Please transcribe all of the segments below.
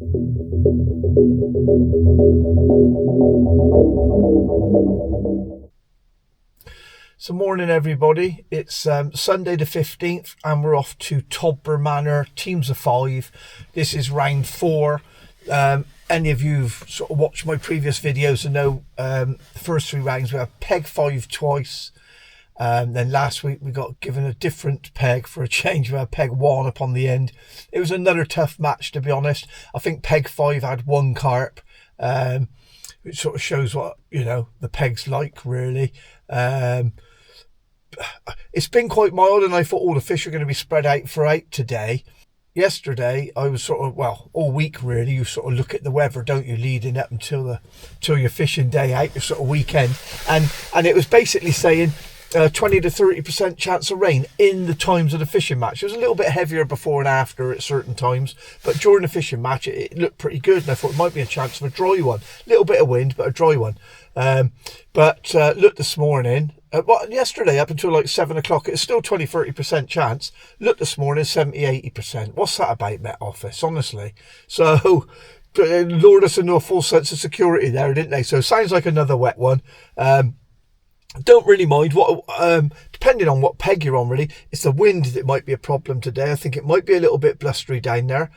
So morning everybody, it's Sunday the 15th and we're off to Todber Manor, teams of 5. This is round 4. Any of you who've sort of watched my previous videos and know the first 3 rounds we have peg 5 twice. Then last week we got given a different peg for a change. We had peg 1 upon the end. It was another tough match, to be honest. I think peg 5 had 1 carp, which sort of shows what, you know, the peg's like, really. It's been quite mild and I thought all the fish are going to be spread out for 8 today. Yesterday I was sort of, well, all week really, you sort of look at the weather, don't you, leading up until your fishing day out, your sort of weekend, and it was basically saying 20 to 30% chance of rain in the times of the fishing match. It was a little bit heavier before and after at certain times, but during the fishing match it looked pretty good, and I thought it might be a chance of a dry one. A little bit of wind, but a dry one. But look, this morning, yesterday up until like 7 o'clock, it's still 20-30% chance. Look, this morning, 70-80%. What's that about, Met Office, honestly? So lured us into a full sense of security there, didn't they? So sounds like another wet one. Don't really mind what, depending on what peg you're on, really. It's the wind that might be a problem today. I think it might be a little bit blustery down there.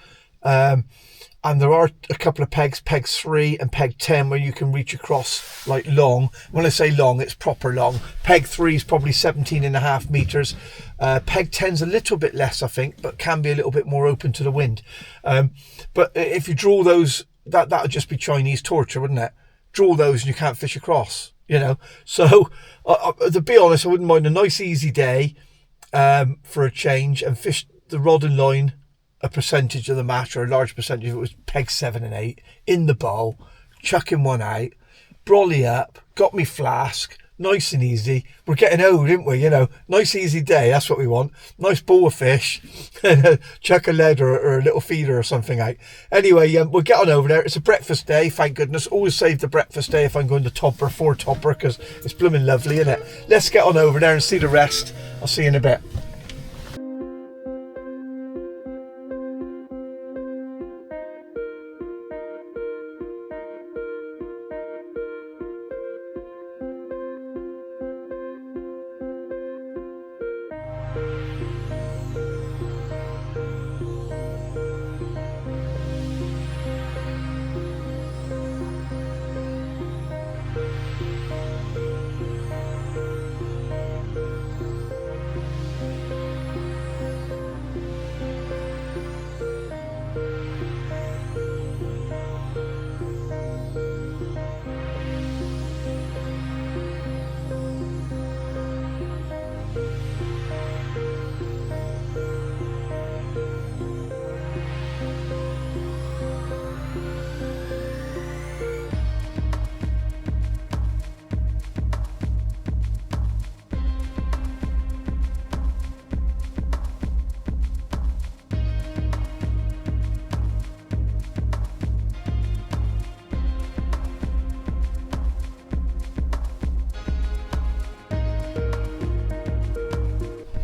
And there are a couple of pegs, peg 3 and peg 10, where you can reach across like long. When I say long, it's proper long. Peg 3 is probably 17.5 meters. Peg 10's a little bit less, I think, but can be a little bit more open to the wind. But if you draw those, that would just be Chinese torture, wouldn't it? Draw those and you can't fish across, you know. So to be honest, I wouldn't mind a nice easy day for a change and fish the rod and line a percentage of the match, or a large percentage if it was peg 7 and 8 in the bowl, chucking one out, brolly up, got me flask, nice and easy. We're getting old, aren't we? You know, nice easy day, that's what we want. Nice ball of fish, chuck a lead or a little feeder or something out. Anyway, we'll get on over there. It's a breakfast day, thank goodness. Always save the breakfast day if I'm going to Todber for Todber, because it's blooming lovely, isn't it? Let's get on over there and see the rest. I'll see you in a bit.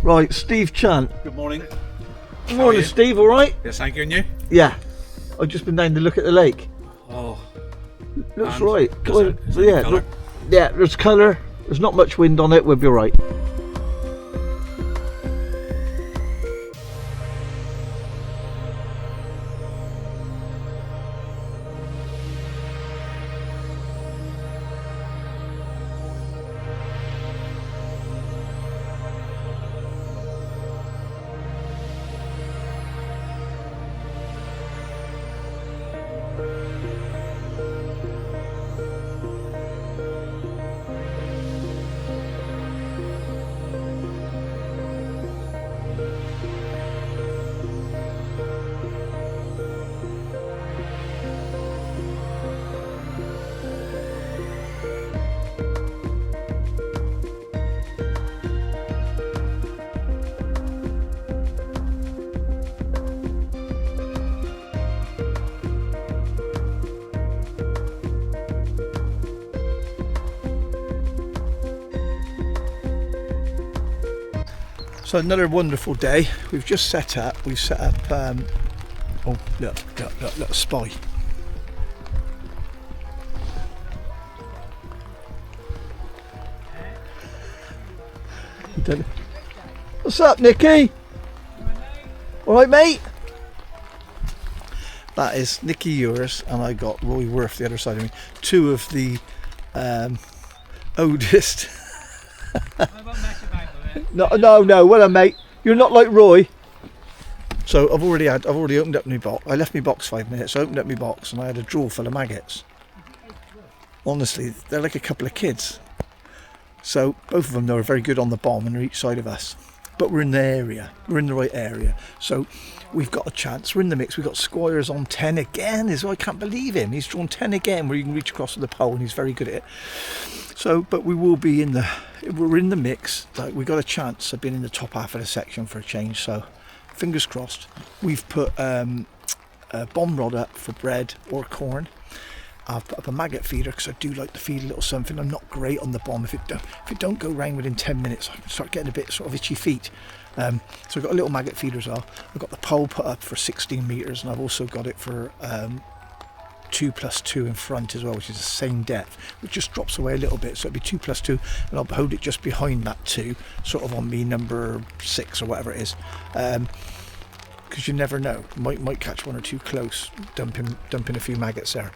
Right, Steve Chant. Good morning. Good morning, Steve, all right? Yes, thank you, and you? Yeah. I've just been down to look at the lake. Oh. Looks right. Is Yeah, colour? yeah, there's colour. There's not much wind on it, we'll be right. So another wonderful day. We've just set up. We've set up Oh, look, spy. What's up, Nicky? All right, mate? That is Nicky Ewers, and I got Roy Worth the other side of me. Two of the oldest. No, well done, mate. You're not like Roy. So I've already opened up my box. I left my box 5 minutes. I opened up my box and I had a drawer full of maggots. Honestly, they're like a couple of kids. So both of them are very good on the bomb and they're each side of us. But we're in the area. We're in the right area. So we've got a chance. We're in the mix. We've got Squires on 10 again. I can't believe him. He's drawn 10 again where you can reach across to the pole and he's very good at it. So, but we will be we're in the mix. Like, we got a chance of being in the top half of the section for a change. So fingers crossed. We've put a bomb rod up for bread or corn. I've put up a maggot feeder because I do like to feed a little something. I'm not great on the bomb. If it don't go round within 10 minutes, I start getting a bit sort of itchy feet. So I've got a little maggot feeder as well. I've got the pole put up for 16 metres, and I've also got it for 2+2 in front as well, which is the same depth, which just drops away a little bit. So it'll be 2+2, and I'll hold it just behind that 2, sort of on me number 6 or whatever it is. Because you never know, might catch one or two close, dumping a few maggots there.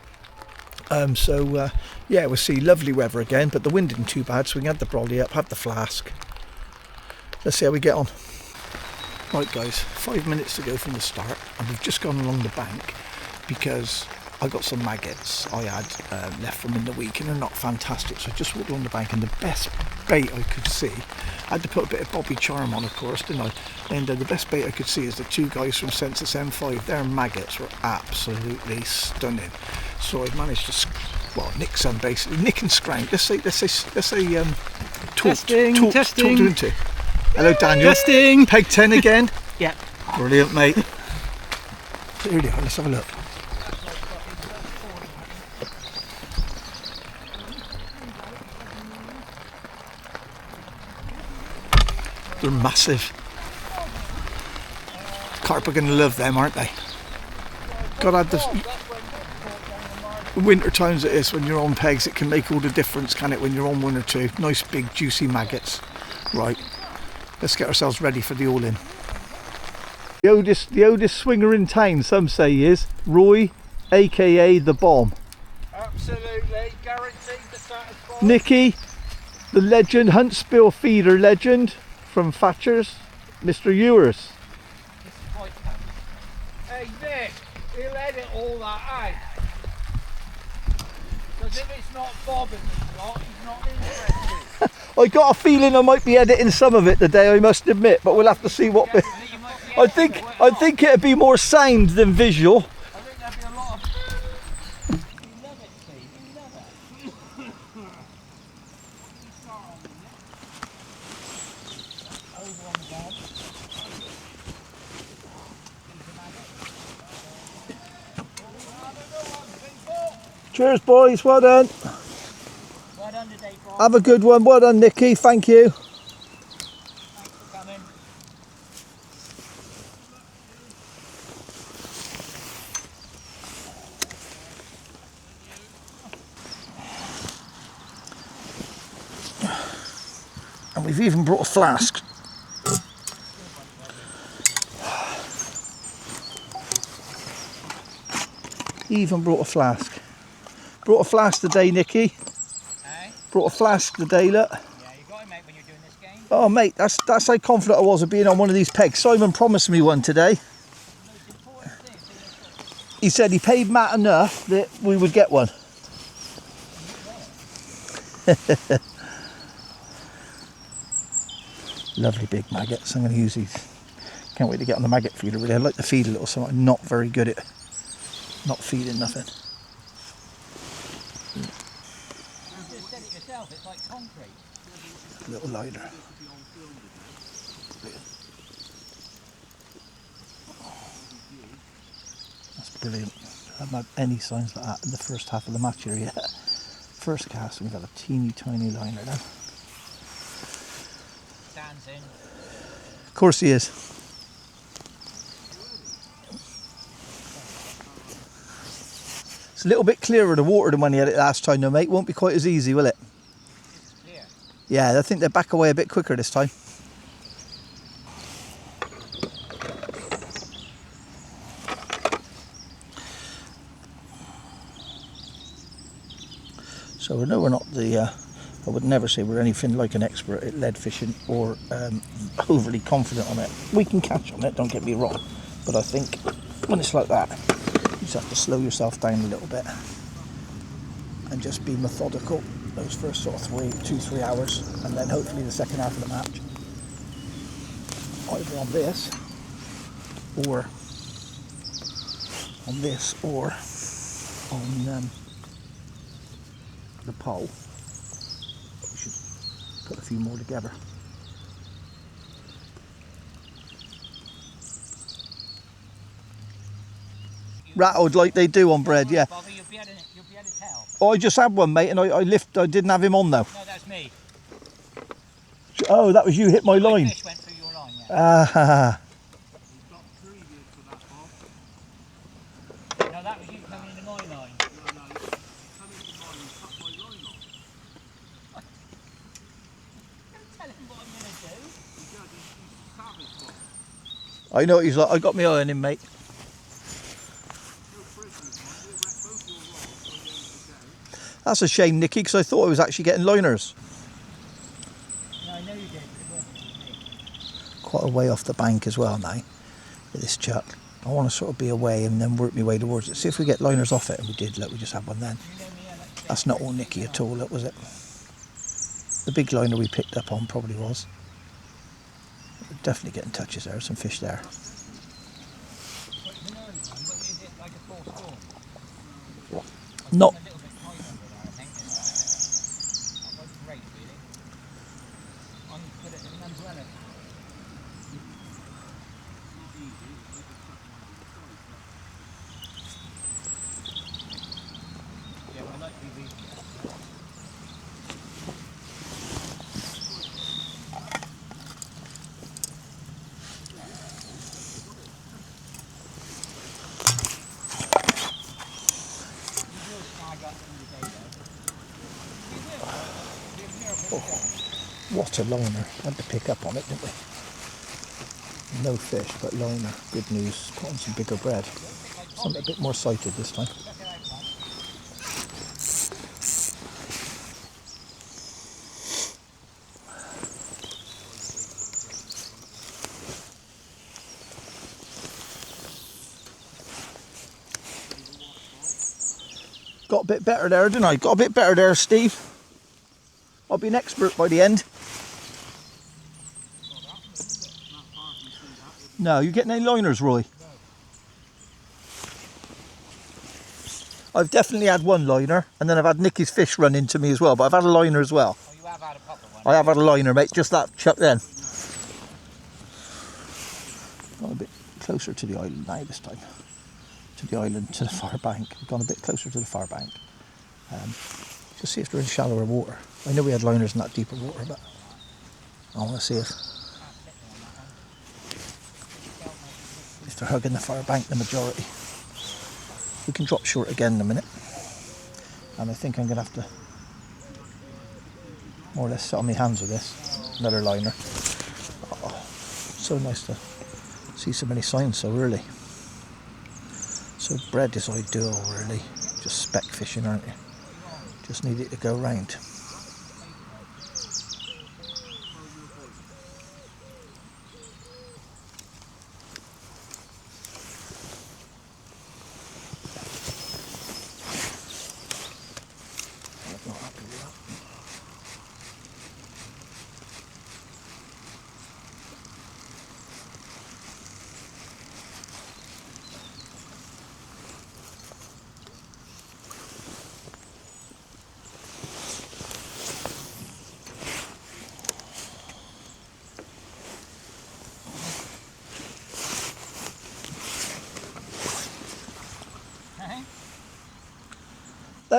Yeah, we'll see. Lovely weather again, but the wind isn't too bad, so we can have the brolly up, have the flask. Let's see how we get on. Right guys, 5 minutes to go from the start, and we've just gone along the bank because I got some maggots I had left from in the week, and they're not fantastic, so I just walked along the bank, and the best bait I could see, I had to put a bit of Bobby Charm on, of course, didn't I? And the best bait I could see is the two guys from Census M5. Their maggots were absolutely stunning. So I managed to, nick some basically, nick and scrank. Let's say, testing. Talk to him too. Hello, Daniel. Testing. Peg 10 again. Yeah. Brilliant, mate. So here we are. Let's have a look. They're massive. Carp are going to love them, aren't they? God, I had the winter times it is when you're on pegs, it can make all the difference, can it, when you're on one or two? Nice big juicy maggots. Right, let's get ourselves ready for the all-in. The oldest swinger in town, some say he is. Roy, aka the Bomb. Absolutely, guaranteed to satisfy. Nicky, the legend, Huntsville feeder legend from Thatcher's, Mr. Ewers. Hey Nick, he'll edit all that out. Because if it's not bobbing the lot, he's not interested. I got a feeling I might be editing some of it today, I must admit, but we'll have to see what. I think it'd be more sound than visual. I think there'd be a lot of. You love it, Steve. You love it. Over on the bomb. Cheers, boys. Well done. Well done today, Bob. Have a good one. Well done, Nicky. Thank you. Thanks for coming. And we've even brought a flask. Even brought a flask. Brought a flask today, Nicky. Hey? Brought a flask today, look. Yeah, you got it, mate, when you're doing this game. Oh, mate, that's how confident I was of being on one of these pegs. Simon promised me one today. He said he paid Matt enough that we would get one. Lovely big maggots. I'm going to use these. Can't wait to get on the maggot feeder. Really, I like to feed a little, so I'm not very good at not feeding nothing. You just said it yourself, it's like concrete. A little lighter. That's brilliant. I haven't had any signs like that in the first half of the match here yet. First cast, we've got a teeny tiny liner now. Stands in. Of course he is. It's a little bit clearer the water than when you had it last time though, mate. Won't be quite as easy, will it? It's clear. Yeah, I think they back away a bit quicker this time. So we know we're not the, I would never say we're anything like an expert at lead fishing or overly confident on it. We can catch on it, don't get me wrong, but I think when it's like that, you just have to slow yourself down a little bit and just be methodical those first sort of 2-3 hours, and then hopefully the second half of the match, either on this or on the pole. We should put a few more together. Rattled like they do on bread, yeah. Bobby, you'll be able to tell. Oh, I just had one, mate, and I didn't have him on though. No, that's me. Oh, that was you hit my line. Fish went through your line, yeah. No, that was you coming into my line. No, you come into mine and cut my line off. Don't tell him what I'm going to do. He's savage, I know what he's like. I got my eye on him, mate. That's a shame, Nicky, because I thought I was actually getting liners. No, I know you did, but it wasn't me. Quite a way off the bank as well now with this chuck. I want to sort of be away and then work my way towards it. See if we get liners off it, and we did. Look, we just had one then. That's not all Nicky at all, look, was it? The big liner we picked up on probably was. We're definitely getting touches there, some fish there. Is it like a full storm? Not. What a liner. Had to pick up on it, didn't we? No fish, but liner. Good news. Put on some bigger bread. Something a bit more sighted this time. Got a bit better there, didn't I? Got a bit better there, Steve. I'll be an expert by the end. No, you getting any liners, Roy? I've definitely had one liner, and then I've had Nicky's fish run into me as well, but I've had a liner as well. Oh, you have had a proper one? I have had a liner, mate, just that chuck then. Got a bit closer to the island now this time. To the island, to the far bank. We've gone a bit closer to the far bank. Just see if they're in shallower water. I know we had liners in that deeper water, but I want to see if they're hugging the far bank, the majority. We can drop short again in a minute. And I think I'm going to have to more or less sit on my hands with this. Another liner. Oh, so nice to see so many signs so early. So bread is ideal, really. Just speck fishing, aren't you? Just need it to go round.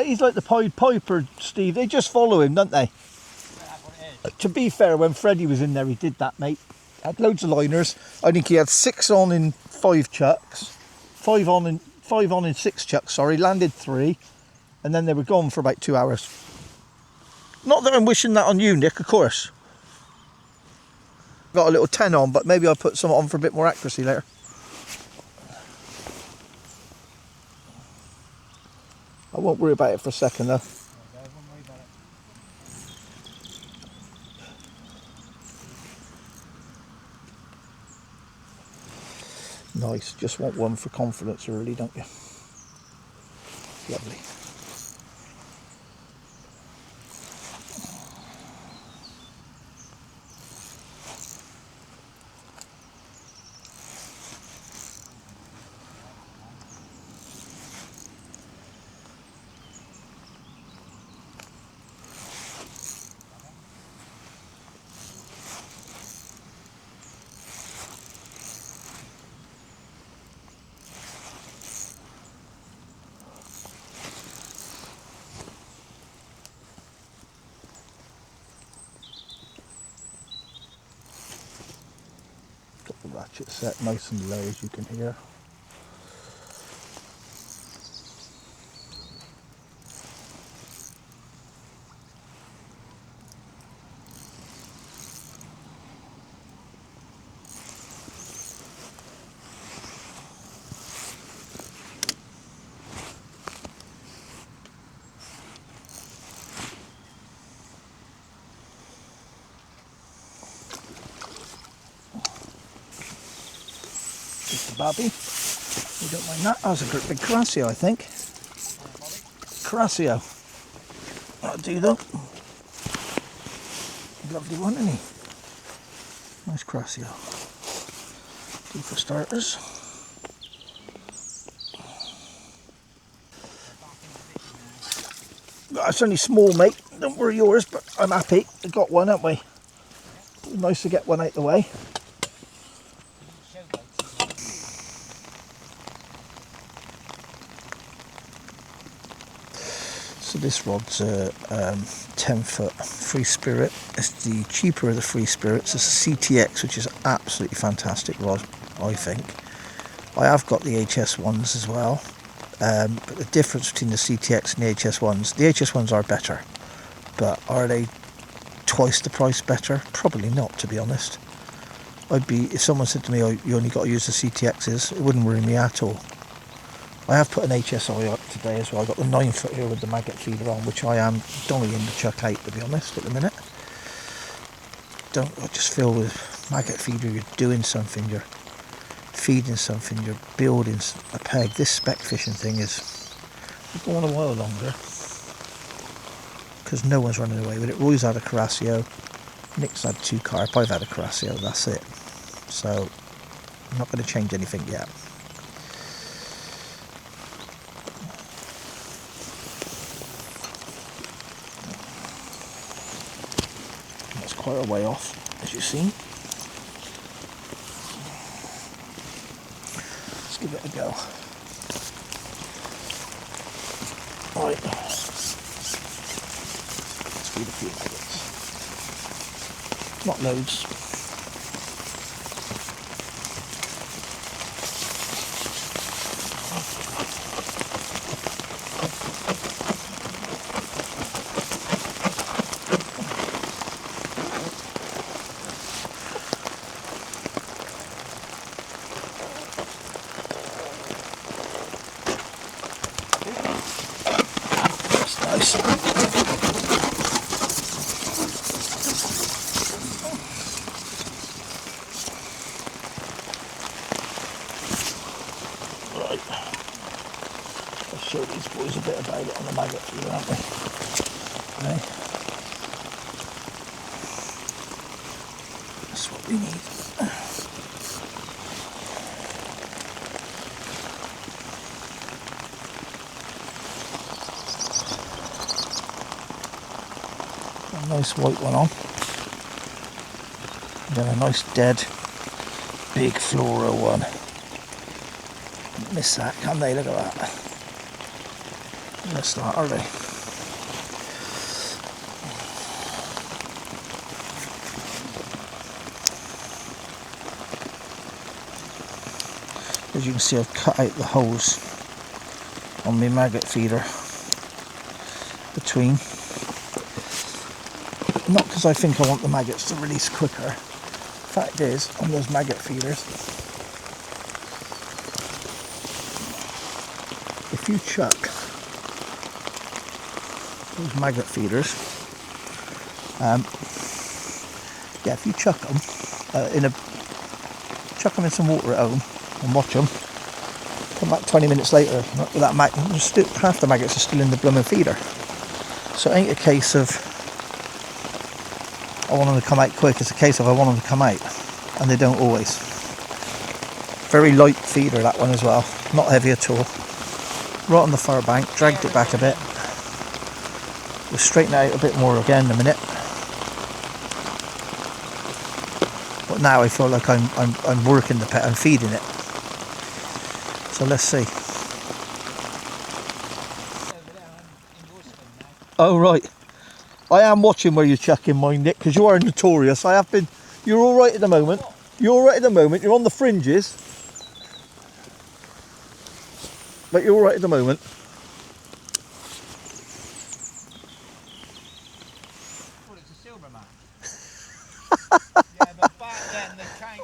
He's like the Pied Piper, Steve. They just follow him, don't they? That's what it is. To be fair, when Freddie was in there, he did that, mate. Had loads of liners. I think he had 6 on in 5 chucks, 5 on in 5 on in 6 chucks, sorry, landed 3, and then they were gone for about 2 hours. Not that I'm wishing that on you, Nick, of course. Got a little 10 on, but maybe I'll put some on for a bit more accuracy later. I won't worry about it for a second though. Nice, just want one for confidence really, don't you? Lovely. Got the ratchet set nice and low, as you can hear. Just a babby. You don't mind that? That was a great big Carasio, I think. Carasio. That'll do though. Lovely one, isn't he? Nice Carasio. Do for starters. It's only small, mate. Don't worry yours, but I'm happy. We got one, haven't we? Nice to get one out the way. So this rod's a 10-foot free spirit. It's the cheaper of the free spirits. It's a CTX, which is an absolutely fantastic rod, I think. I have got the HS ones as well, but the difference between the CTX and the HS ones, the HS ones are better, but are they twice the price better? Probably not, to be honest. If someone said to me, oh, you only got to use the CTXs, it wouldn't worry me at all. I have put an HSI up today as well. I've got the 9-foot here with the maggot feeder on, which I am dying to chuck out, to be honest, at the minute. I just feel with maggot feeder, you're doing something, you're feeding something, you're building a peg. This speck fishing thing is going a while longer because no one's running away with it. Roy's had a Carasio, Nick's had 2 carp, I've had a Carasio, that's it. So I'm not going to change anything yet. Quite a way off, as you've seen. Let's give it a go. Right. Let's feed a few maggots. Not loads. Nice. Right. Let's show these boys a bit about it on the maggot feeder, aren't we? Okay. That's what we need. Nice white one on, and then a nice dead big fluoro one. Miss that, can they? Look at that. Let's start, are they? As you can see, I've cut out the holes on my maggot feeder between. Not because I think I want the maggots to release quicker. Fact is, on those maggot feeders, if you chuck those maggot feeders, yeah, if you chuck them chuck them in some water at home and watch them, come back 20 minutes later with that half the maggots are still in the blooming feeder. So it ain't a case of I want them to come out quick, it's a case of I want them to come out, and they don't always. Very light feeder, that one as well, not heavy at all. Right on the far bank, dragged it back a bit. We'll straighten it out a bit more again in a minute. But now I feel like I'm working the pet, I'm feeding it. So let's see. Oh right. I am watching where you're chucking mine, Nick, because you are notorious. I have been. You're all right at the moment. You're all right at the moment. You're on the fringes, but you're all right at the moment. Well, it's a silver man. Yeah, but back then they can't.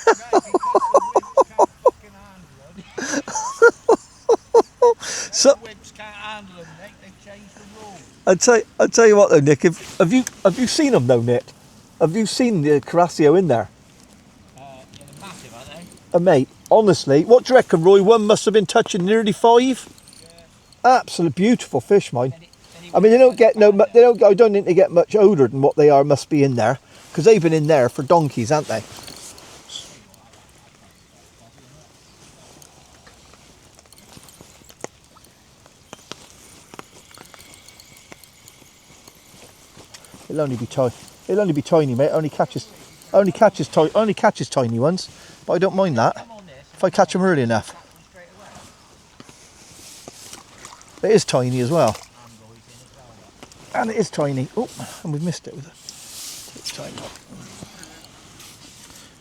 Right, because the whips can't fucking handle them. So the whips can't handle them, Nick. They've changed the rules. I'll tell you what though, Nick. Have you seen them though, Nick? Have you seen the Carasio in there? Yeah, they're massive, aren't they? Mate, honestly, what do you reckon, Roy? One must have been touching nearly 5. Yeah. Absolute beautiful fish, mine. I mean, they don't get no. They don't. I don't think they get much older than what they are. Must be in there because they've been in there for donkeys, haven't they? It'll only be tiny. It'll only be tiny, mate. Only catches tiny ones. But I don't mind that if I catch them early enough. It is tiny as well. And it is tiny. Oh, and we've missed it with it's tiny.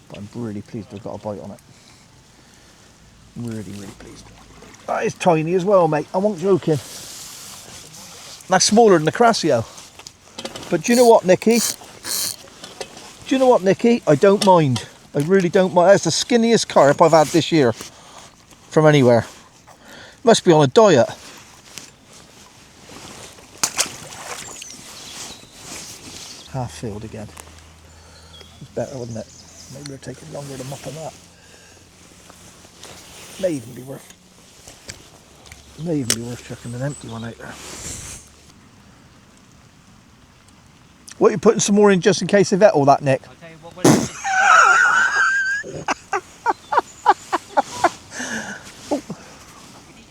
But I'm really pleased I've got a bite on it. Really, really pleased. That is tiny as well, mate. I won't joking. That's smaller than the Carasio. But do you know what, Nicky? Do you know what, Nicky? I don't mind. I really don't mind. That's the skinniest carp I've had this year. From anywhere. Must be on a diet. Half filled again. It's better, wouldn't it? Maybe we're taking longer to mop than that. May even be worth chucking an empty one out there. What, you putting some more in just in case they've ate all that, Nick? I'll tell you what,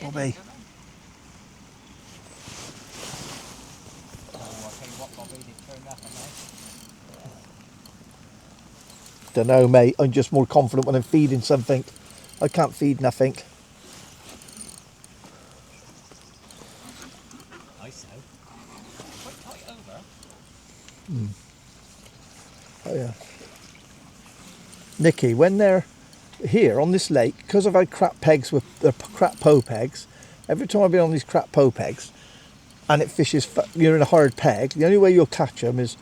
Bobby. Don't know, mate. I'm just more confident when I'm feeding something. I can't feed nothing. Nice though. Quite tight over. Oh yeah. Nicky, when they're here on this lake, because I've had crap pegs with the crap po pegs, every time I've been on these crap po pegs and it fishes, you're in a hard peg, the only way you'll catch them is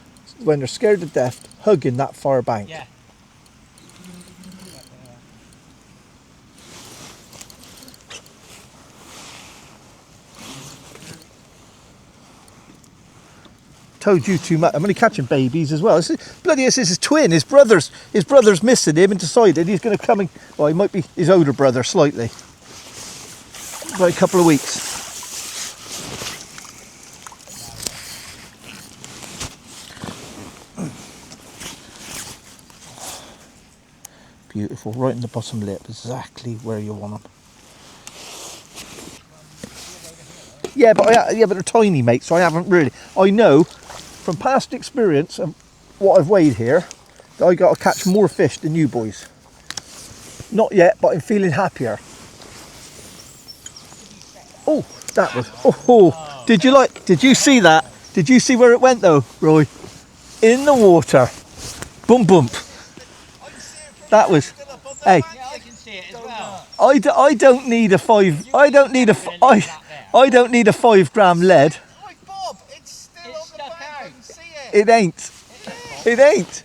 when they're scared to death, hugging that far bank. Yeah. Told you too much. I'm only catching babies as well. This is his twin. His brother's missing him and decided he's going to come and, well, he might be his older brother slightly. By a couple of weeks. Beautiful, right in the bottom lip, exactly where you want them. Yeah, but they're tiny, mate. So I haven't really. I know from past experience and what I've weighed here that I got to catch more fish than you boys. Not yet, but I'm feeling happier. Oh, that was. Oh, did you see that? Did you see where it went though, Roy? In the water. Boom, boom. That was. Hey. Yeah, I can see it as well. I don't need a five. I don't need a. I don't need a 5 gram lead. Oi, Bob, it's still on the bank. I can see it. It ain't. It ain't.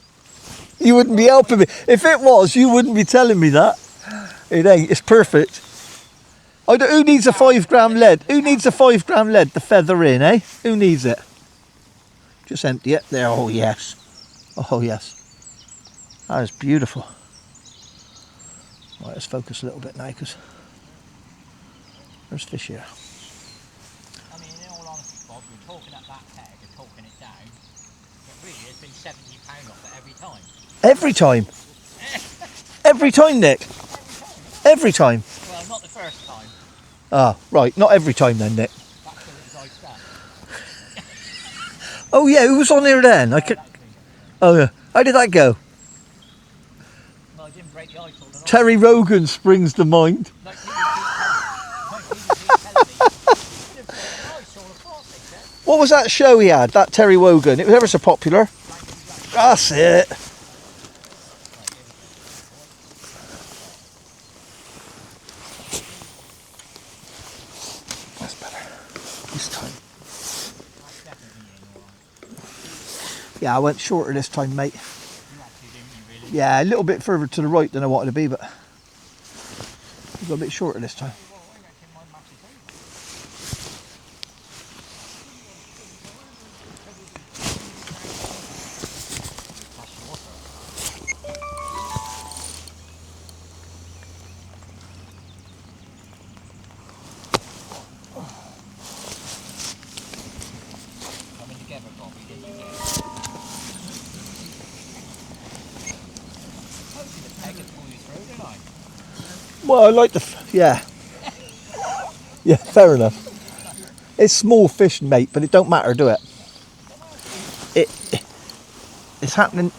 You wouldn't be helping me. If it was, you wouldn't be telling me that. It ain't. It's perfect. Who needs a 5 gram lead? Who needs a 5 gram lead to feather in, eh? Who needs it? Just empty it. There. Oh, yes. Oh, yes. That is beautiful. Right, let's focus a little bit now, because there's fish here. I mean, in all honesty, Bob, you're talking at that peg and talking it down, but really there's been £70 off it every time. Every time? Every time, Nick? Every time? Well, not the first time. Ah, right. Not every time then, Nick. That's because it was iced up. Oh, yeah. Who was on here then? I could... Oh, yeah. How did that go? Well, I didn't break the ice all the night. Terry Rogan springs to mind. Like people keep telling me. You could have broken the ice all across, they said. What was that show he had, that Terry Wogan? It was ever so popular. That's it. That's better. This time. That's definitely in all right. Yeah, I went shorter this time, mate. You actually didn't, you really? Yeah, a little bit further to the right than I wanted to be, but I got a bit shorter this time. Well, I reckon mine matches over. Coming together, Bobby, didn't you? Hopefully the peg will pull you through, didn't I? Well, I like the... Yeah. Yeah, fair enough. It's small fish, mate, but it don't matter, do it? It's happening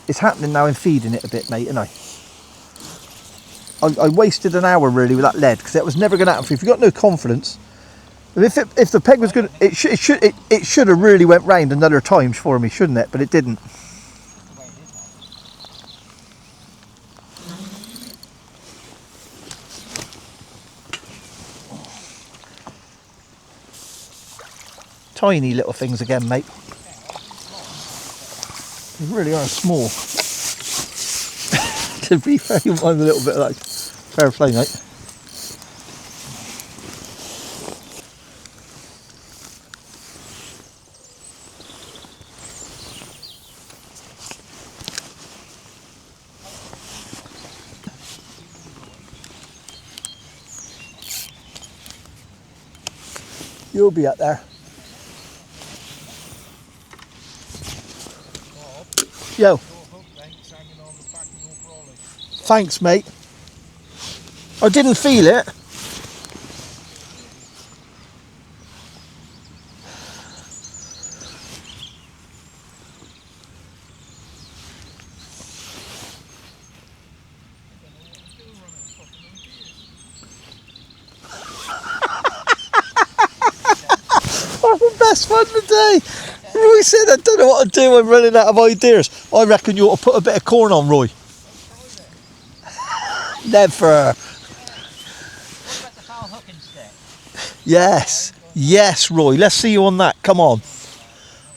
now in feeding it a bit, mate, and I wasted an hour really with that lead, because it was never going to happen for you. If you got no confidence, if the peg was going, it should have really went round another times for me, shouldn't it? But it didn't. Tiny little things again, mate. They really are small. To be fair, you mind a little bit of that. Fair play, mate. You'll be up there. Yo. Thanks, mate. I didn't feel it. That's the best fun today. Roy said, I don't know what to do, I'm running out of ideas. I reckon you ought to put a bit of corn on, Roy. Never. What about the foul hooking stick? Yes. Yes, Roy. Let's see you on that. Come on.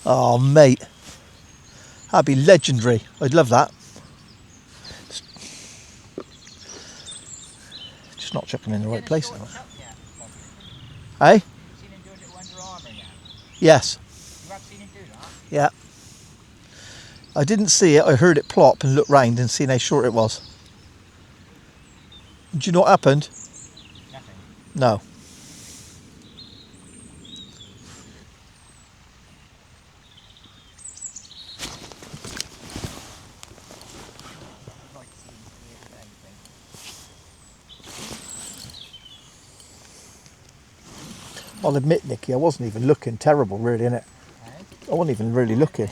Oh, mate. That'd be legendary. I'd love that. Just not chucking in the right place. Hey? Seen him doing it Under Armour yet? Yes. You have seen him do that? Yeah. I didn't see it. I heard it plop and looked round and seen how short it was. Do you know what happened? Nothing. No. I'll admit, Nicky, I wasn't even looking. Terrible, really, innit? I wasn't even really looking.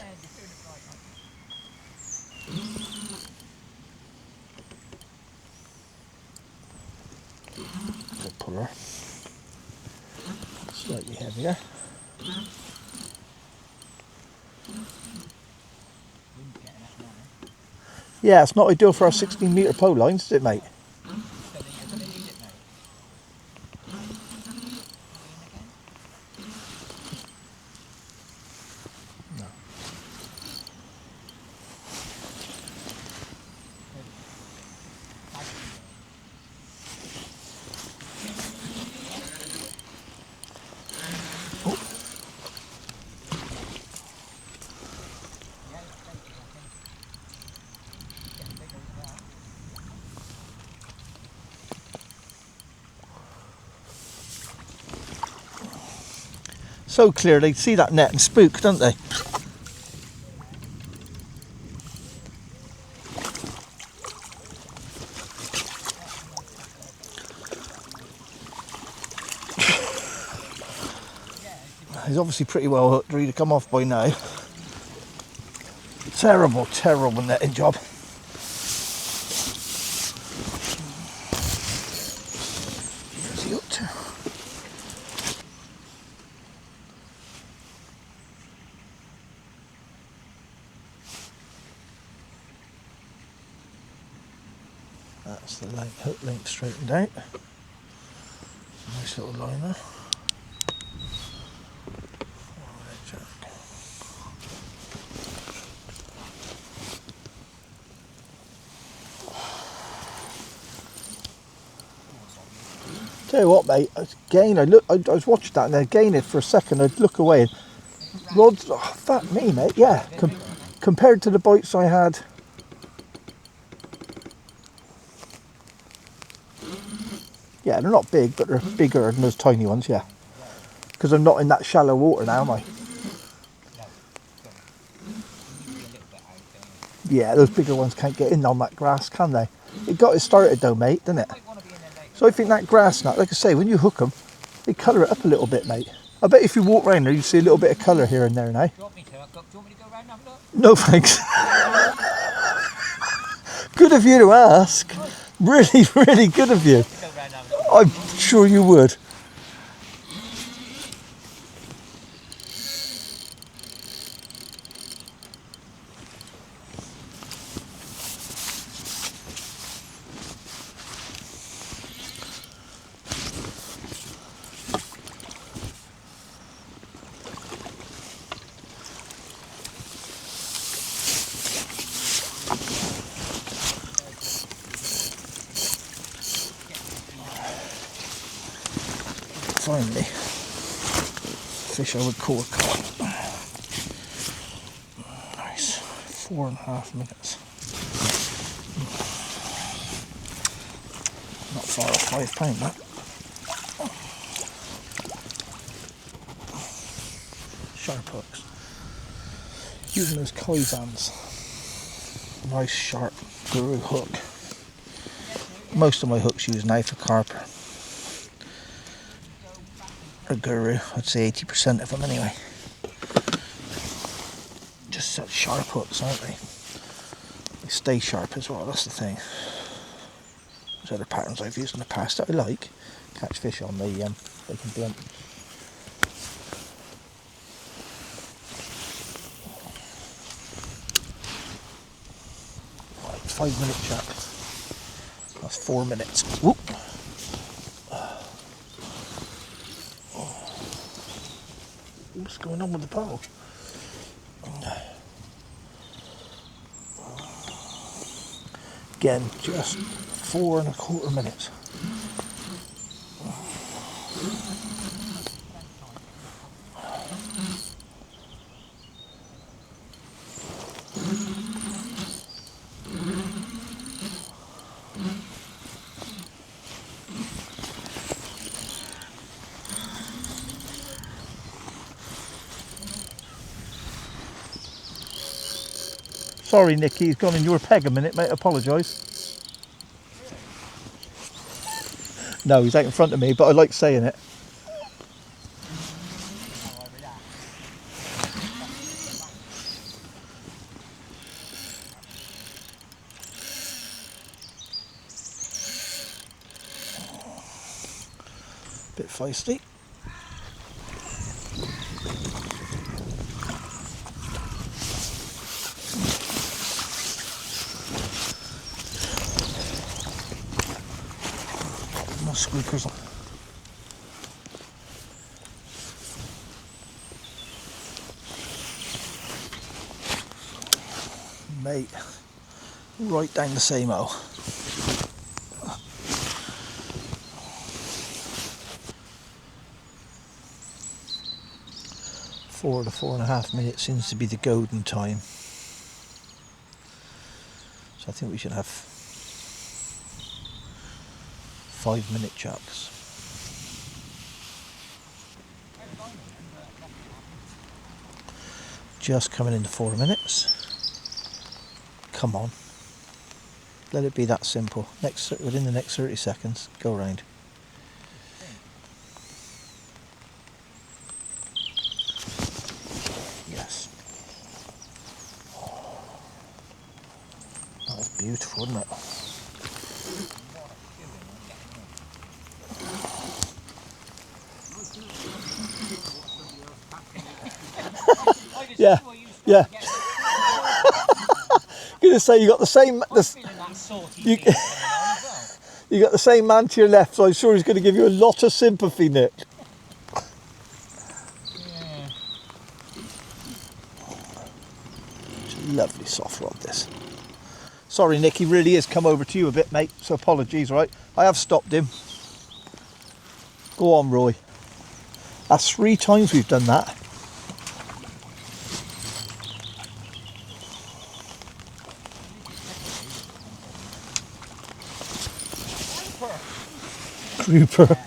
Good puller. Slightly heavier. Yeah, it's not ideal for our 16 metre pole lines, is it, mate? So clear, they'd see that net and spook, don't they? He's obviously pretty well hooked, ready to come off by now. Terrible, terrible netting job. Where's he up to? That's the hook link straightened out. Nice little liner. Tell you what, mate, again, I was watching that and then again it for a second, I'd look away and rods, oh, fuck me, mate, yeah, compared to the bites I had. Yeah, they're not big, but they're bigger than those tiny ones, yeah. Because I'm not in that shallow water now, am I? Yeah, those bigger ones can't get in on that grass, can they? It got it started though, mate, didn't it? So I think that grass nut, like I say, when you hook them, they colour it up a little bit, mate. I bet if you walk around there, you see a little bit of colour here and there now. Do you want me to? Do you want me to go around and have a look? No thanks. Good of you to ask. Really, really good of you. Go around and have a look. I'm sure you would. Finally, fish I would call a cod. Nice, 4.5 minutes. Not far off £5 that. Sharp hooks. Using those Kaizans. Nice sharp guru hook. Most of my hooks use now for carper. A guru, I'd say 80% of them anyway. Just such sharp hooks, aren't they? They stay sharp as well, that's the thing. There's other patterns I've used in the past that I like. Catch fish on, they can blunt. Right, 5 minute chat. That's 4 minutes. Whoop. What's going on with the pole? Again, just 4.25 minutes. Sorry, Nicky, he's gone in your peg a minute, mate. Apologise. No, he's out in front of me, but I like saying it. Bit feisty. Squeakers on. Mate, right down the same hole. 4 to 4.5 minutes seems to be the golden time. So I think we should have 5-minute chucks. Just coming into 4 minutes. Come on. Let it be that simple. Within the next 30 seconds, go round. Yes. That was beautiful, wasn't it? Yeah, yeah. Gonna say you got the same. You got the same man to your left, so I'm sure he's going to give you a lot of sympathy, Nick. Yeah. It's a lovely soft rod, this. Sorry, Nick, he really is come over to you a bit, mate. So apologies, right? I have stopped him. Go on, Roy. That's 3 times we've done that. Grouper.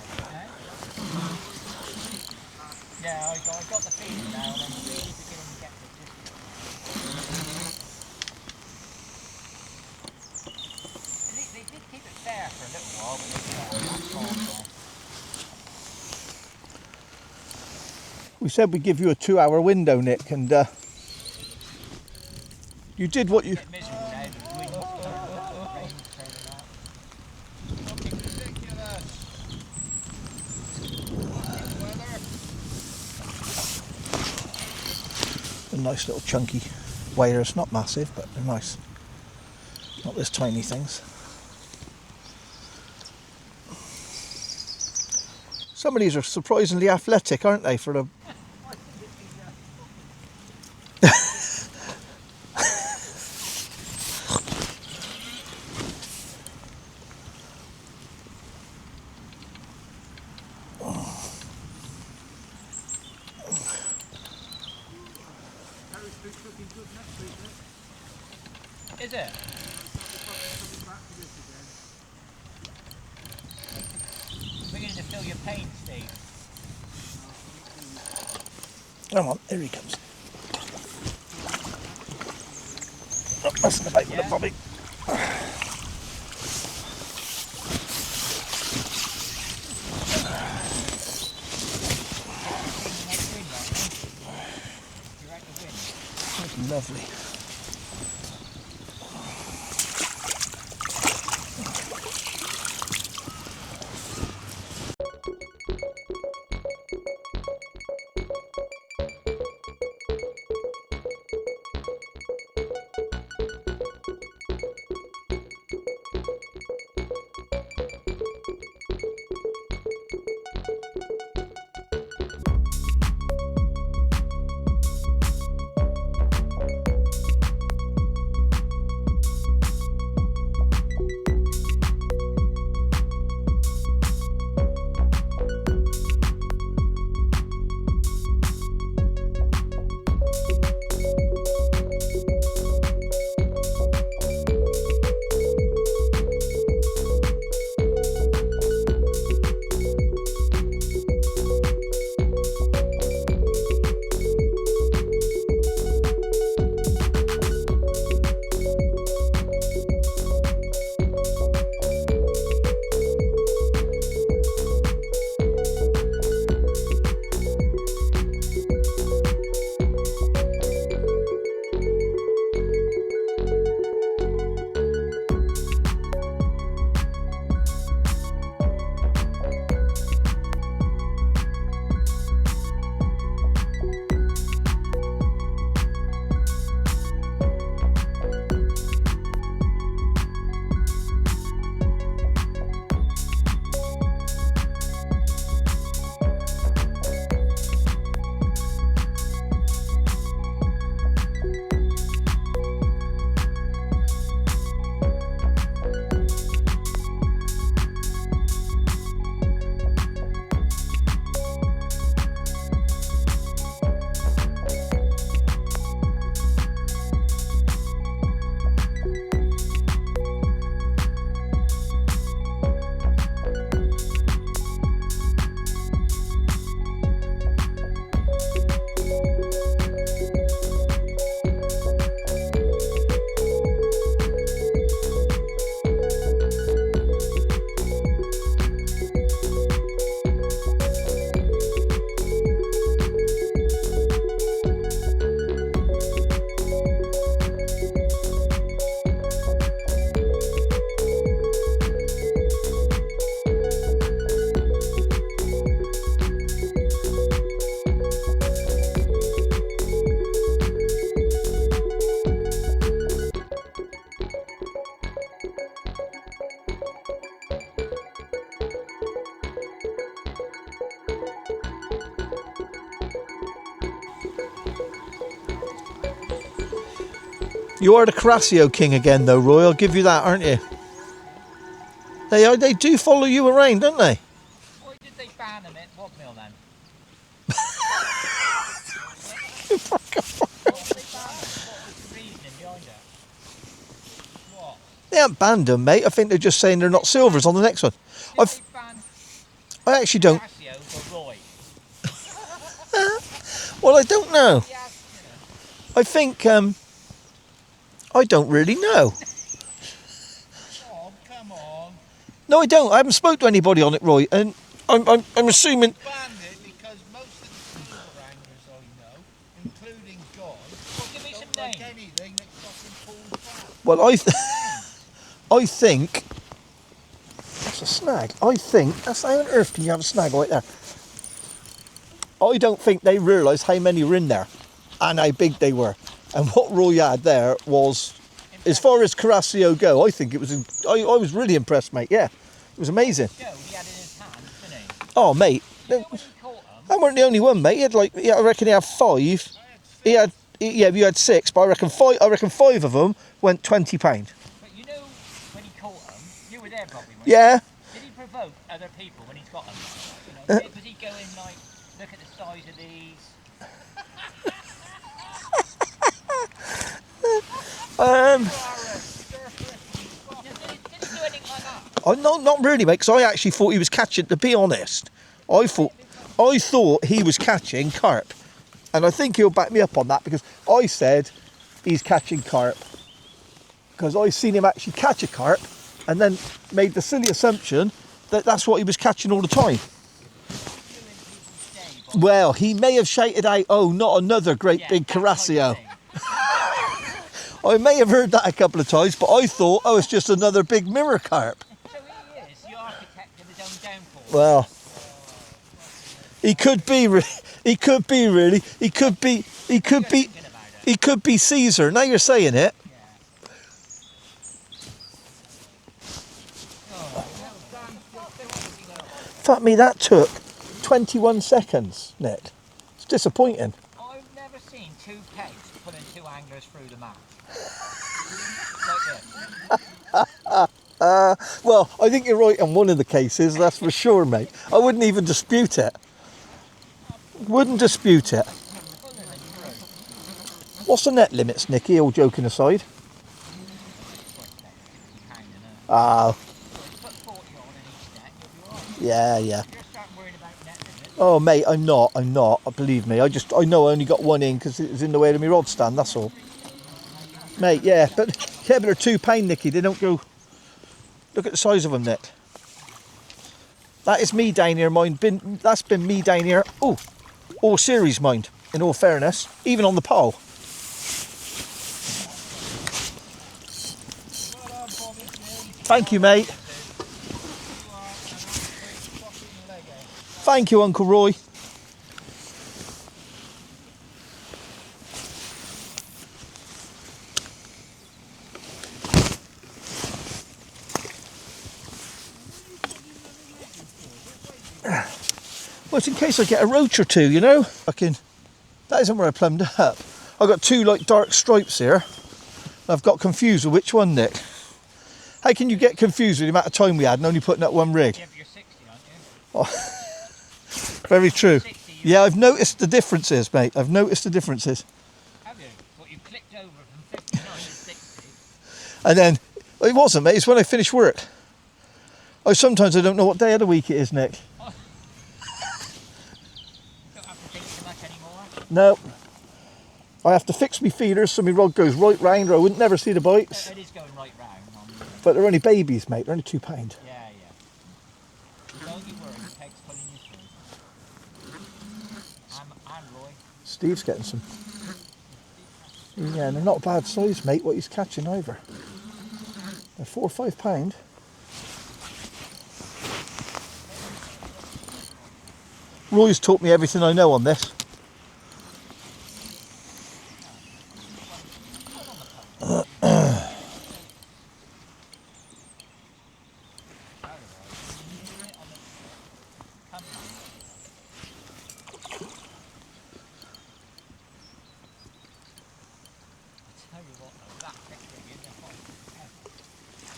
Yeah, I got the feeling now, and I'm really beginning to get the gist. They did keep it fair for a little while, but they got now. We said we'd give you a 2-hour window, Nick, and you did what you... Miserable now, the wind's turning out, the rain's turning out. Fucking ridiculous. A nice little chunky waders, not massive, but they're nice. Not this tiny things. Some of these are surprisingly athletic, aren't they, for the... Is it? Beginning to feel your pain, Steve. Come on, here he comes. Not messing about with the bobby. That's lovely. You are the Carasio king again, though, Roy. I'll give you that, aren't you? They do follow you around, don't they? Why did they ban them at Wadmill then? Why did they ban them? What was the reasoning behind it? What? They haven't banned them, mate. I think they're just saying they're not silvers on the next one. Did they ban I actually don't. Casio for Roy? Well, I don't know. Yes, I think I don't really know. oh, come on. No, I don't. I haven't spoke to anybody on it, Roy, and I'm assuming. Banned it because most of the silver anglers I know, including John, well, give me some names. Like anything that fucking pulls back. Well, I think that's a snag. I think that's how on earth can you have a snag right there? I don't think they realised how many were in there and how big they were. And what Roy had there was, as far as Carasio go, I think it was. I was really impressed, mate. Yeah, it was amazing. Joe, he had in his hand, didn't he? Oh, mate. You know when he caught them? I weren't the only one, mate. He had I reckon he had 5. Yeah, you had 6, but I reckon 5. I reckon 5 of them went £20. But you know when he caught them, you were there probably. Weren't Yeah. you? Did he provoke other people when he's got them? You know, did he go in like, look at the size of these? Did he do anything like that? Not really, mate. Because I actually thought he was catching. To be honest, I thought he was catching carp, and I think he'll back me up on that because I said he's catching carp because I seen him actually catch a carp, and then made the silly assumption that that's what he was catching all the time. Well, he may have shouted out, "Oh, not another great big Carasio." I may have heard that a couple of times, but I thought, oh, it's just another big mirror carp. So he is the architect of his own downfall. Well, he could be. He could be really. He could be. He could be. He could be Caesar. Now you're saying it. Fuck me, that took 21 seconds, Nick. It's disappointing. I've never seen 2 pegs pulling 2 anglers through the mat. Like this. Well, I think you're right in one of the cases, that's for sure, mate. I wouldn't even dispute it. Wouldn't dispute it. What's the net limits, Nicky, all joking aside? Ah, Put 40 on in each net, you'll be alright. yeah. You're starting worrying about net limits. Oh, mate, I'm not, believe me. I know I only got one in because it was in the way of my rod stand, that's all. Mate, yeah, but they're £2, Nicky, they don't go... Look at the size of them, Nick. That is me down here, mind. That's been me down here, all series, mind, in all fairness, even on the pole. Thank you, mate. Thank you, Uncle Roy. Well, it's in case I get a roach or two, you know. That isn't where I plumbed up. I've got 2 like dark stripes here. I've got confused with which one, Nick. How can you get confused with the amount of time we had and only putting up one rig? Yeah, but you're 60, aren't you? Oh, very true. 60, Yeah, I've noticed the differences, mate. I've noticed the differences. Have you? What, you clicked over from 59 to 60? And then, it wasn't, mate. It's when I finished work. Sometimes I don't know what day of the week it is, Nick. Don't have to think too much anymore. No. I have to fix my feeders so my rod goes right round or I wouldn't never see the bites. It is going right round. But they're only babies, mate. They're only £2. Yeah. Don't you worry, the peg's pulling you through. I'm Roy. Steve's getting some. Yeah, and they're not bad size, mate, what he's catching either. They're £4 or £5. Roy's taught me everything I know on this.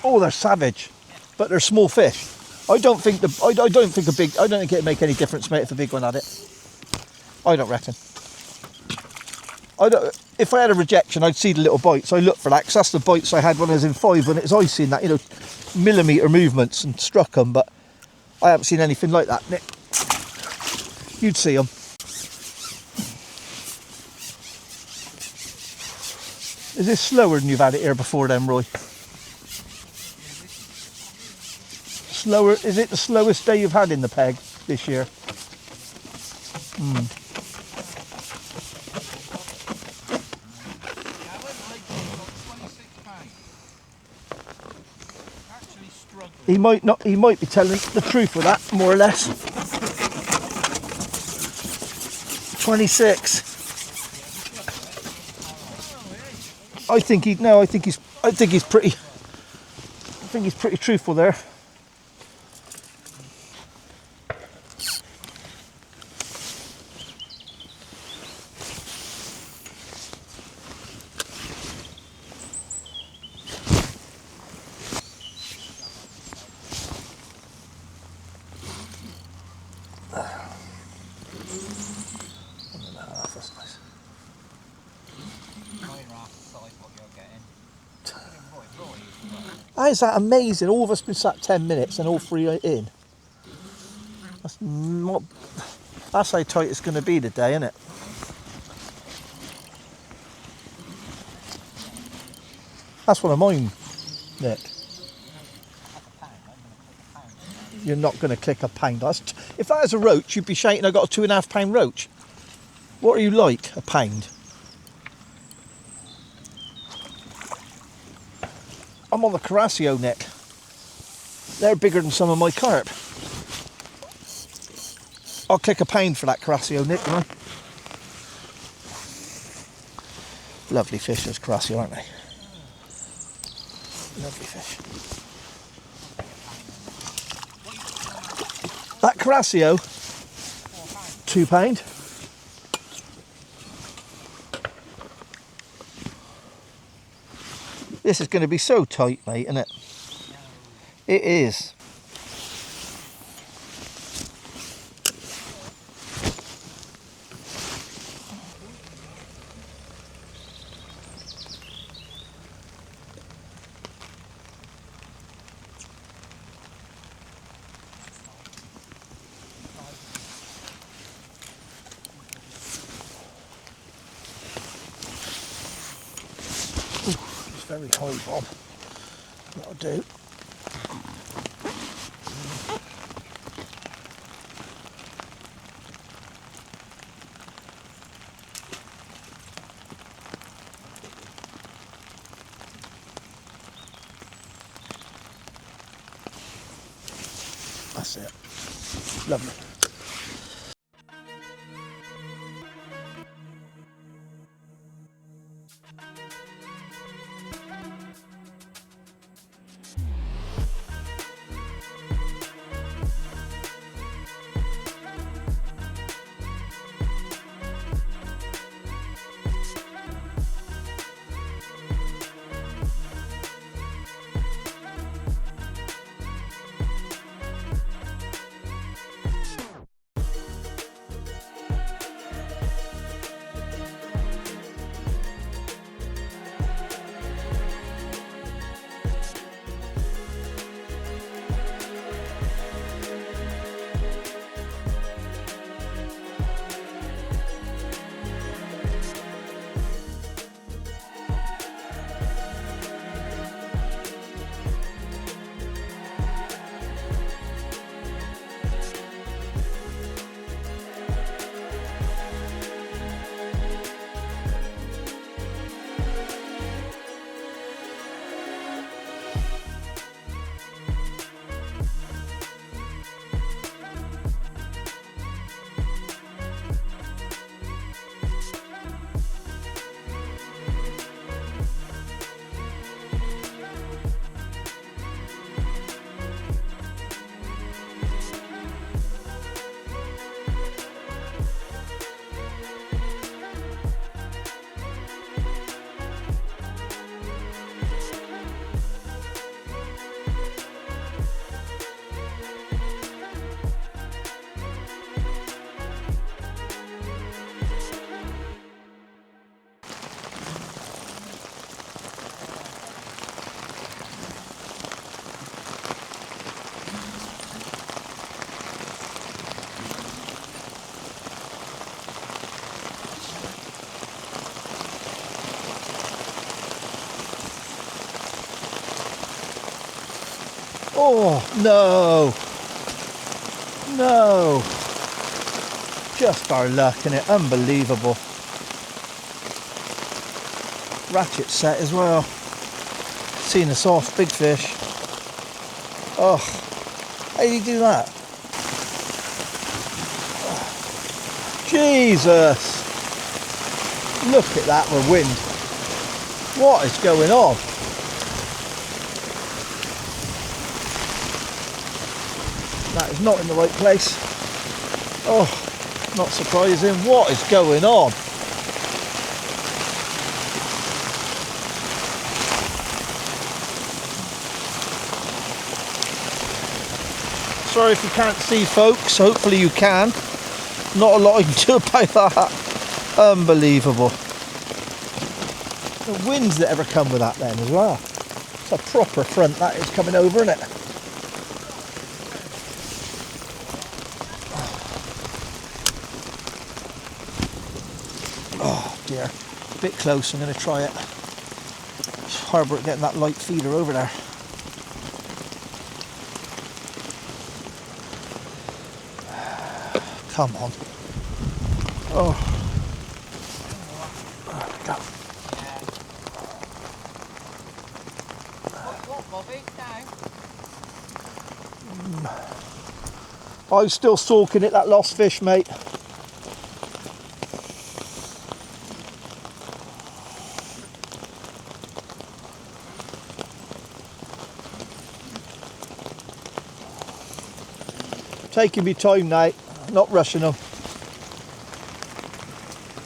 Oh, they're savage, but they're small fish. I don't think it'd make any difference, mate, if a big one had it. I don't reckon. If I had a rejection, I'd see the little bites. I look for that, because that's the bites I had when I was in 5, when it was icy and that, you know, millimetre movements, and struck them, but I haven't seen anything like that, Nick. You'd see them. Is this slower than you've had it here before then, Roy? Slower? Is it the slowest day you've had in the peg this year? He might not. He might be telling the truth with that, more or less. 26. I think he. No, I think he's pretty. I think he's pretty truthful there. That's nice. How is that amazing? All of us been sat 10 minutes and all 3 are in. That's not. That's how tight it's going to be today, isn't it? That's one of mine, Nick. You're not going to click a pound. If that is a roach, you'd be shouting, I got a 2.5 pound roach. What are you like, a pound? I'm on the Carasio, Nick. They're bigger than some of my carp. I'll click a pound for that Carasio, Nick, won't I? Lovely fish, those Carasio, aren't they? Lovely fish. That Carasio, £2. This is going to be so tight, mate, isn't it? It is. Very high, Bob. That'll do. That's it. Lovely. Oh, no. No. Just our luck, innit? Unbelievable. Ratchet set as well. Seen us off, big fish. Oh, how did he do that? Jesus. Look at that with wind. What is going on? That is not in the right place. Oh, not surprising. What is going on? Sorry if you can't see, folks. Hopefully you can. Not a lot I can do about that. Unbelievable. The winds that ever come with that then as well. It's a proper front that is coming over, isn't it? Oh dear, a bit close. I'm going to try it. It's hard work getting that light feeder over there. Come on. Oh. There we go. What, Bobby? I was still stalking it, that lost fish, mate. Taking me time now, not rushing them.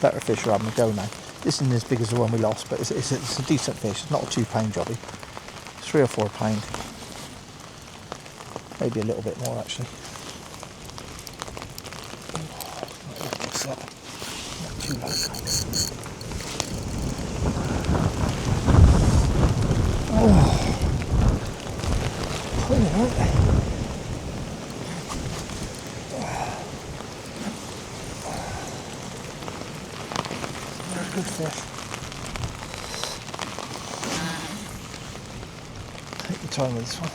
Better fish are having a go now. This isn't as big as the one we lost, but it's a decent fish. It's not a £2 jobby. 3 or 4 pound. Maybe a little bit more actually. Not too low. Oh, pulling, aren't they? Good fish. Take your time with this one.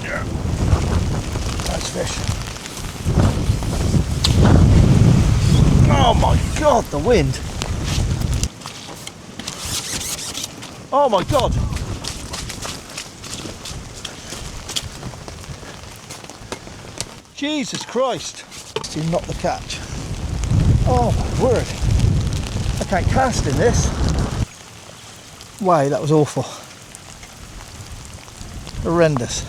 Yeah. Nice fish. Oh my God, the wind. Oh my God. Jesus Christ. Still not the catch. Oh my word. I can't cast in this. Wow, that was awful. Horrendous.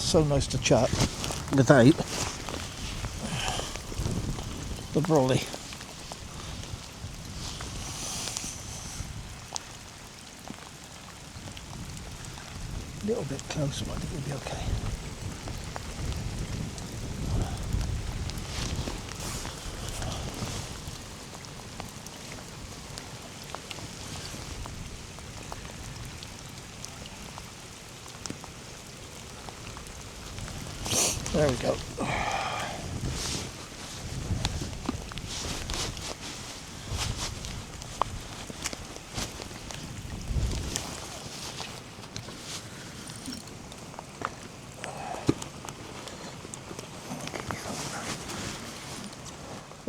So nice to chat without the brolly. A little bit close, but I think we'll be okay. There we go.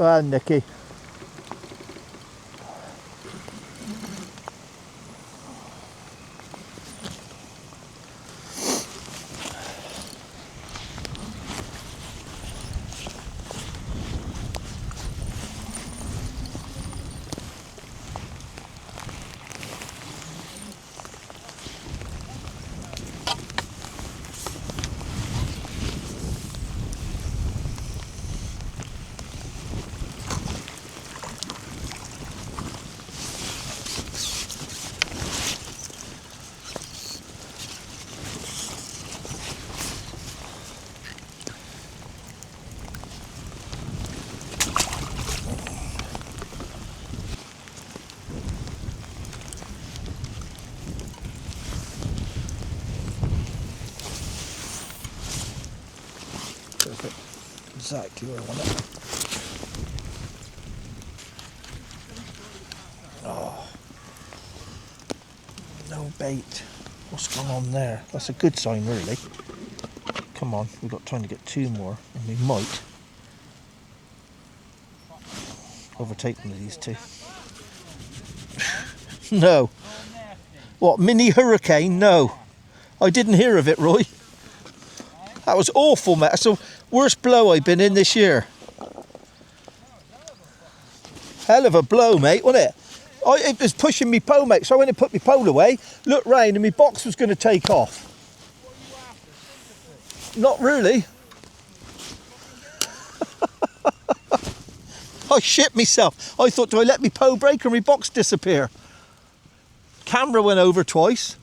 Ah, Nicky. exactly where I want it. Oh, no bait. What's going on there? That's a good sign, really. Come on, we've got time to get 2 more, and we might overtake one of these 2. No. What, mini hurricane? No. I didn't hear of it, Roy. That was awful, mate. That's the worst blow I've been in this year. Hell of a blow, mate, wasn't it? It was pushing me pole, mate, so I went and put my pole away, looked round and my box was going to take off. Not really. I shit myself. I thought, do I let my pole break or my box disappear? Camera went over twice.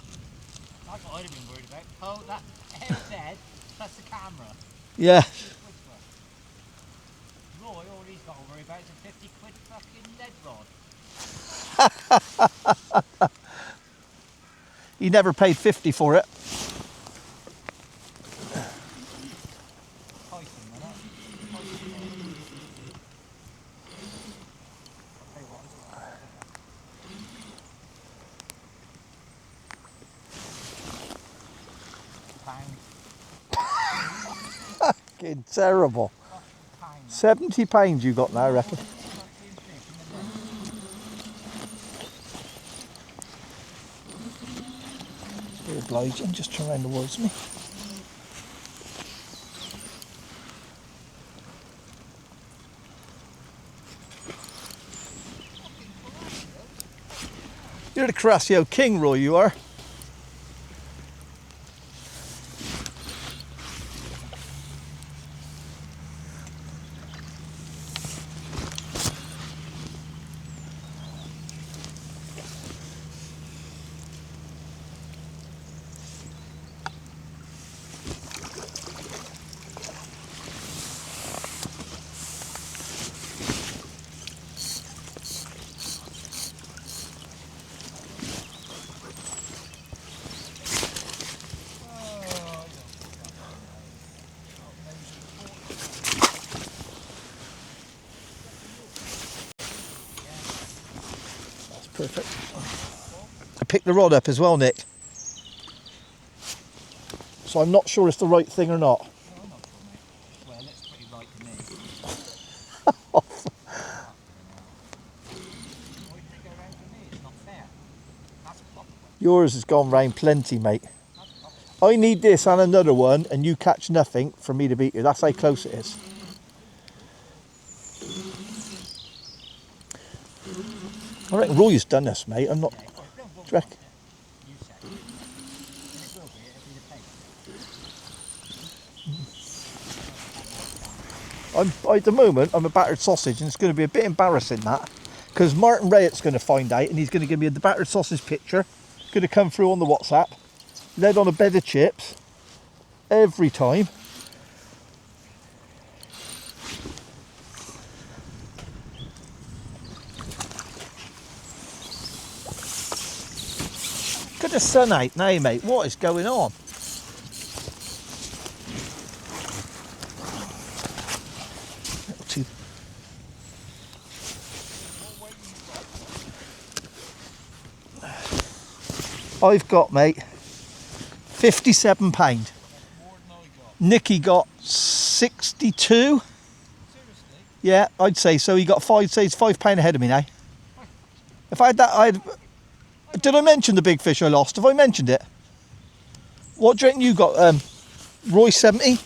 That's what I'd have been worried about. Oh, that hair's dead. That's the camera. Yeah. Roy, all he's got to worry about is a 50 quid fucking lead rod. He never paid 50 for it. Fucking terrible. £70 you got now, I reckon. Very obliging, just turn around towards me. You're the Carrasio king, Roy, you are. Perfect. I picked the rod up as well, Nick. So I'm not sure it's the right thing or not. No, I'm not sure, mate. Well, it looks pretty right to me. Why did they go round to me? It's not fair. That's a proper one. Yours has gone round plenty, mate. I need this and another one, and you catch nothing for me to beat you. That's how close it is. I reckon Roy's done this, mate. I'm not. Do you reckon? You said it. And it will be. It'll be the pace. At the moment, I'm a battered sausage, and it's going to be a bit embarrassing that, because Martin Rayet's going to find out, and he's going to give me the battered sausage picture. It's going to come through on the WhatsApp. Led on a bed of chips every time. Look at the sun out now, mate. What is going on? I've got, mate, £57. Nicky got 62. Seriously? Yeah, I'd say so. He got he's £5 ahead of me now. If I had that, did I mention the big fish I lost? Have I mentioned it? What do you reckon you got, Roy, 70?